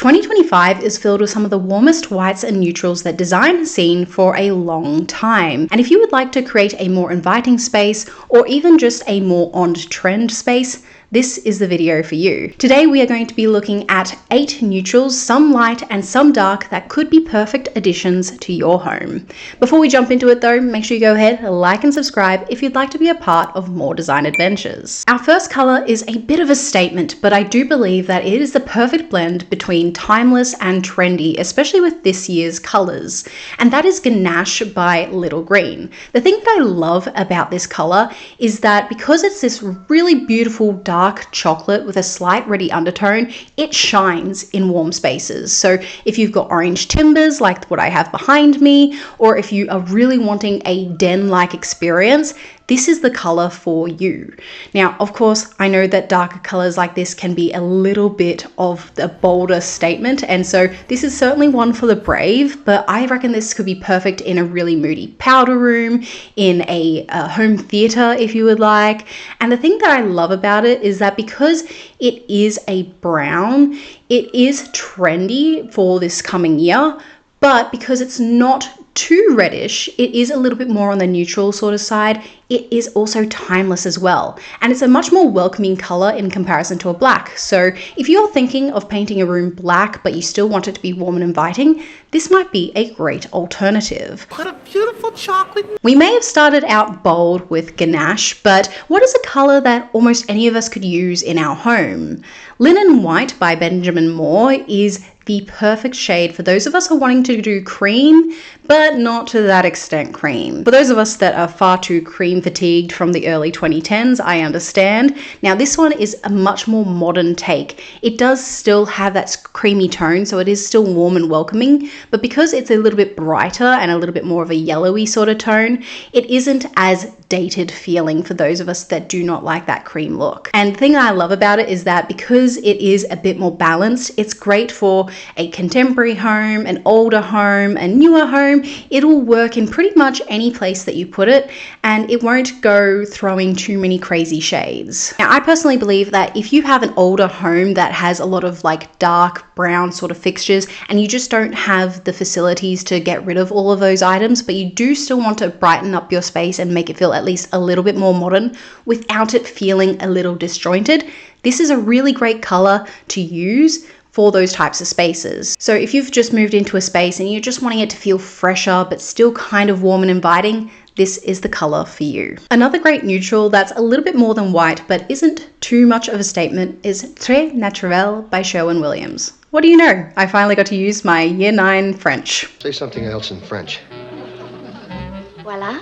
2025 is filled with some of the warmest whites and neutrals that design has seen for a long time. And if you would like to create a more inviting space or even just a more on-trend space, this is the video for you. Today we are going to be looking at 8 neutrals, some light and some dark, that could be perfect additions to your home. Before we jump into it though, make sure you go ahead, like and subscribe if you'd like to be a part of more design adventures. Our first color is a bit of a statement, but I do believe that it is the perfect blend between timeless and trendy, especially with this year's colors. And that is Ganache by Little Green. The thing that I love about this color is that because it's this really beautiful dark chocolate with a slight reddy undertone, it shines in warm spaces. So if you've got orange timbers like what I have behind me, or if you are really wanting a den-like experience, this is the color for you. Now, of course, I know that darker colors like this can be a little bit of a bolder statement, and so this is certainly one for the brave, but I reckon this could be perfect in a really moody powder room, in a home theater if you would like. And the thing that I love about it is that because it is a brown, it is trendy for this coming year, but because it's not too reddish, it is a little bit more on the neutral sort of side. It is also timeless as well, and it's a much more welcoming color in comparison to a black. So if you're thinking of painting a room black but you still want it to be warm and inviting, this might be a great alternative. What a beautiful chocolate. We may have started out bold with Ganache, but what is a color that almost any of us could use in our home? Linen White by Benjamin Moore is the perfect shade for those of us who are wanting to do cream, but not to that extent cream. For those of us that are far too cream fatigued from the early 2010s, I understand. Now this one is a much more modern take. It does still have that creamy tone, so it is still warm and welcoming, but because it's a little bit brighter and a little bit more of a yellowy sort of tone, it isn't as dated feeling for those of us that do not like that cream look. And the thing I love about it is that because it is a bit more balanced, it's great for a contemporary home, an older home, a newer home. It'll work in pretty much any place that you put it, and it won't go throwing too many crazy shades. Now, I personally believe that if you have an older home that has a lot of like dark brown sort of fixtures and you just don't have the facilities to get rid of all of those items, but you do still want to brighten up your space and make it feel at least a little bit more modern without it feeling a little disjointed, this is a really great color to use for those types of spaces. So if you've just moved into a space and you're just wanting it to feel fresher but still kind of warm and inviting, this is the color for you. Another great neutral that's a little bit more than white but isn't too much of a statement is Très Naturale by Sherwin-Williams. What do you know? I finally got to use my Year 9 French. Say something else in French. Voila.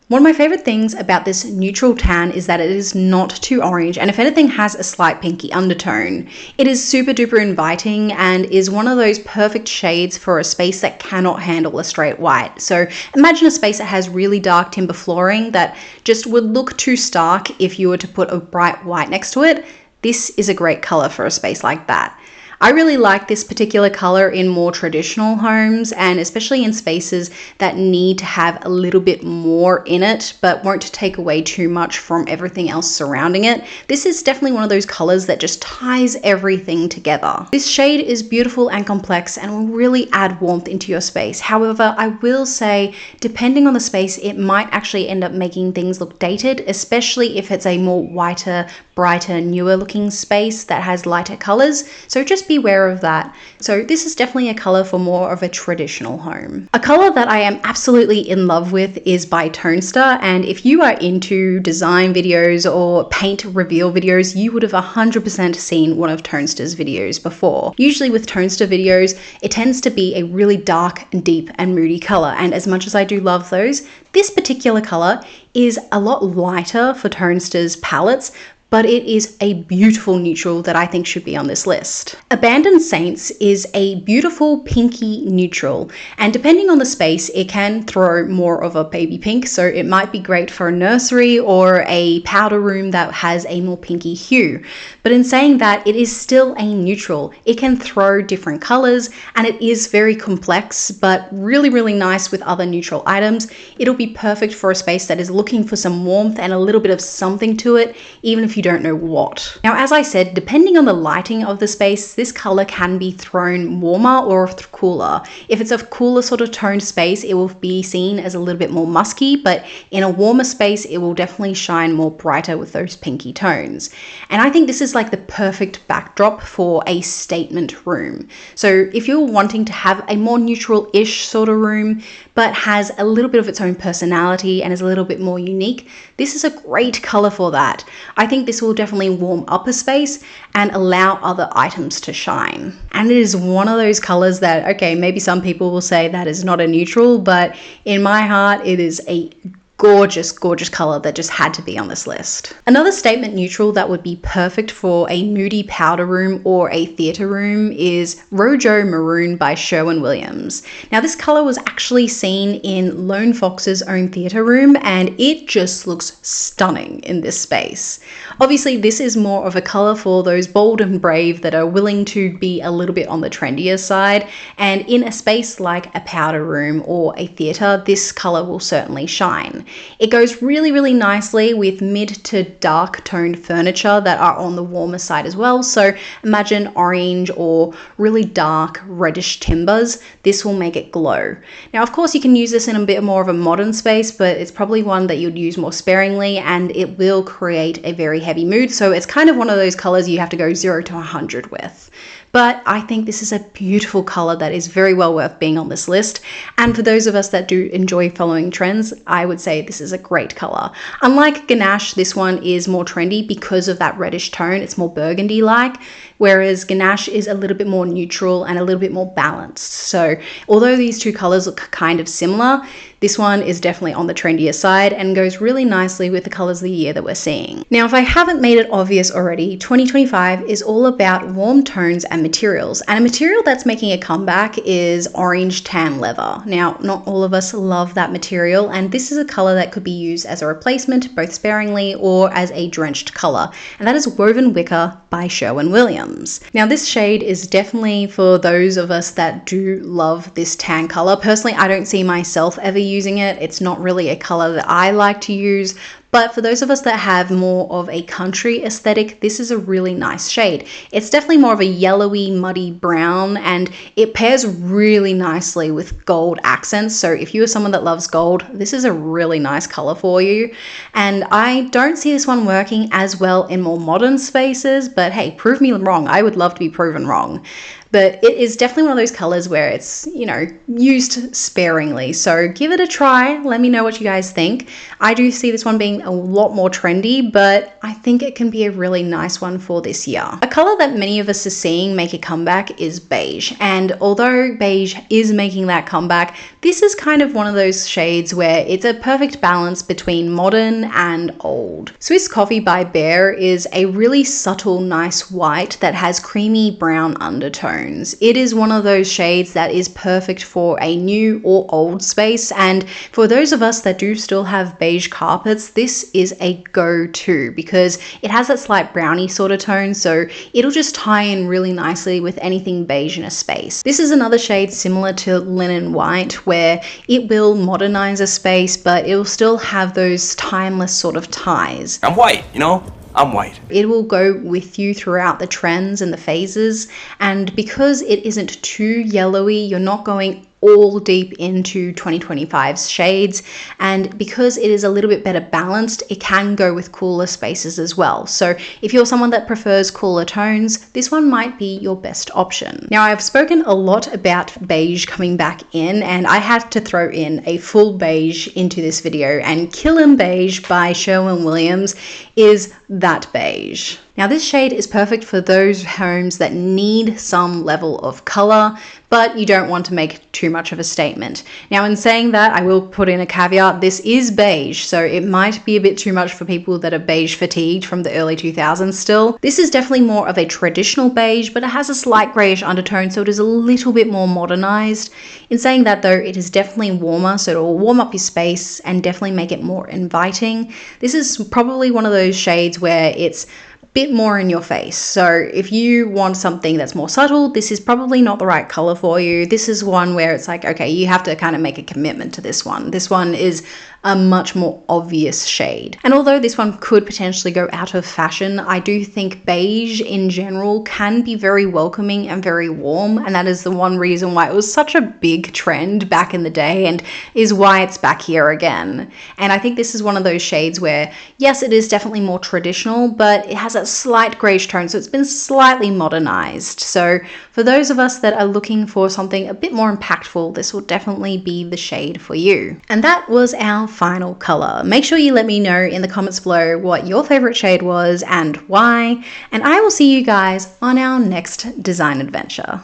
One of my favorite things about this neutral tan is that it is not too orange, and if anything has a slight pinky undertone. It is super duper inviting and is one of those perfect shades for a space that cannot handle a straight white. So imagine a space that has really dark timber flooring that just would look too stark if you were to put a bright white next to it. This is a great color for a space like that. I really like this particular color in more traditional homes, and especially in spaces that need to have a little bit more in it but won't take away too much from everything else surrounding it. This is definitely one of those colors that just ties everything together. This shade is beautiful and complex and will really add warmth into your space. However, I will say, depending on the space, it might actually end up making things look dated, especially if it's a more whiter, brighter, newer looking space that has lighter colors. So just beware of that. So this is definitely a color for more of a traditional home. A color that I am absolutely in love with is by Tonester, and if you are into design videos or paint reveal videos, you would have 100% seen one of Tonester's videos before. Usually with Tonester videos, it tends to be a really dark and deep and moody color, and as much as I do love those, this particular color is a lot lighter for Tonester's palettes, but it is a beautiful neutral that I think should be on this list. Abandoned Saints is a beautiful pinky neutral, and depending on the space, it can throw more of a baby pink, so it might be great for a nursery or a powder room that has a more pinky hue. But in saying that, it is still a neutral. It can throw different colors, and it is very complex, but really, really nice with other neutral items. It'll be perfect for a space that is looking for some warmth and a little bit of something to it, even if you you don't know what. Now, as I said, depending on the lighting of the space, this color can be thrown warmer or cooler. If it's a cooler sort of toned space, it will be seen as a little bit more musky, but in a warmer space, it will definitely shine more brighter with those pinky tones. And I think this is like the perfect backdrop for a statement room. So if you're wanting to have a more neutral-ish sort of room, but has a little bit of its own personality and is a little bit more unique, this is a great color for that. I think this will definitely warm up a space and allow other items to shine. And it is one of those colors that, okay, maybe some people will say that is not a neutral, but in my heart, it is a gorgeous, gorgeous color that just had to be on this list. Another statement neutral that would be perfect for a moody powder room or a theater room is Rojo Marron by Sherwin-Williams. Now, this color was actually seen in Lone Fox's own theater room, and it just looks stunning in this space. Obviously, this is more of a color for those bold and brave that are willing to be a little bit on the trendier side, and in a space like a powder room or a theater, this color will certainly shine. It goes really, really nicely with mid to dark toned furniture that are on the warmer side as well. So imagine orange or really dark reddish timbers. This will make it glow. Now, of course, you can use this in a bit more of a modern space, but it's probably one that you'd use more sparingly, and it will create a very heavy mood. So it's kind of one of those colors you have to go 0 to 100 with. But I think this is a beautiful color that is very well worth being on this list. And for those of us that do enjoy following trends, I would say this is a great color. Unlike Ganache, this one is more trendy because of that reddish tone. It's more burgundy-like, whereas Ganache is a little bit more neutral and a little bit more balanced. So although these two colors look kind of similar, this one is definitely on the trendier side and goes really nicely with the colors of the year that we're seeing. Now, if I haven't made it obvious already, 2025 is all about warm tones and materials. And a material that's making a comeback is orange tan leather. Now, not all of us love that material, and this is a color that could be used as a replacement, both sparingly or as a drenched color. And that is Woven Wicker by Sherwin-Williams. Now, this shade is definitely for those of us that do love this tan color. Personally, I don't see myself ever using it. It's not really a color that I like to use, but for those of us that have more of a country aesthetic, this is a really nice shade. It's definitely more of a yellowy, muddy brown, and it pairs really nicely with gold accents. So if you are someone that loves gold, this is a really nice color for you. And I don't see this one working as well in more modern spaces, but hey, prove me wrong. I would love to be proven wrong. But it is definitely one of those colors where it's, you know, used sparingly. So give it a try. Let me know what you guys think. I do see this one being a lot more trendy, but I think it can be a really nice one for this year. A color that many of us are seeing make a comeback is beige. And although beige is making that comeback, this is kind of one of those shades where it's a perfect balance between modern and old. Swiss Coffee by Bear is a really subtle, nice white that has creamy brown undertones. It is one of those shades that is perfect for a new or old space, and for those of us that do still have beige carpets, this is a go-to because it has that slight brownie sort of tone, so it'll just tie in really nicely with anything beige in a space. This is another shade similar to linen white where it will modernize a space, but it will still have those timeless sort of ties. I'm white, you know? I'm white. It will go with you throughout the trends and the phases, and because it isn't too yellowy, you're not going all deep into 2025's shades, and because it is a little bit better balanced, it can go with cooler spaces as well. So if you're someone that prefers cooler tones, this one might be your best option. Now, I've spoken a lot about beige coming back in, and I had to throw in a full beige into this video, and Killim Beige by Sherwin-Williams is that beige. Now, this shade is perfect for those homes that need some level of color, but you don't want to make too much of a statement. Now, in saying that, I will put in a caveat. This is beige, so it might be a bit too much for people that are beige fatigued from the early 2000s still. This is definitely more of a traditional beige, but it has a slight grayish undertone, so it is a little bit more modernized. In saying that though, it is definitely warmer, so it will warm up your space and definitely make it more inviting. This is probably one of those shades where it's bit more in your face. So if you want something that's more subtle, this is probably not the right color for you. This is one where it's like, okay, you have to kind of make a commitment to this one. This one is a much more obvious shade. And although this one could potentially go out of fashion, I do think beige in general can be very welcoming and very warm, and that is the one reason why it was such a big trend back in the day and is why it's back here again. And I think this is one of those shades where, yes, it is definitely more traditional, but it has a slight grayish tone, so it's been slightly modernized. So for those of us that are looking for something a bit more impactful, this will definitely be the shade for you. And that was our final color. Make sure you let me know in the comments below what your favorite shade was and why, and I will see you guys on our next design adventure.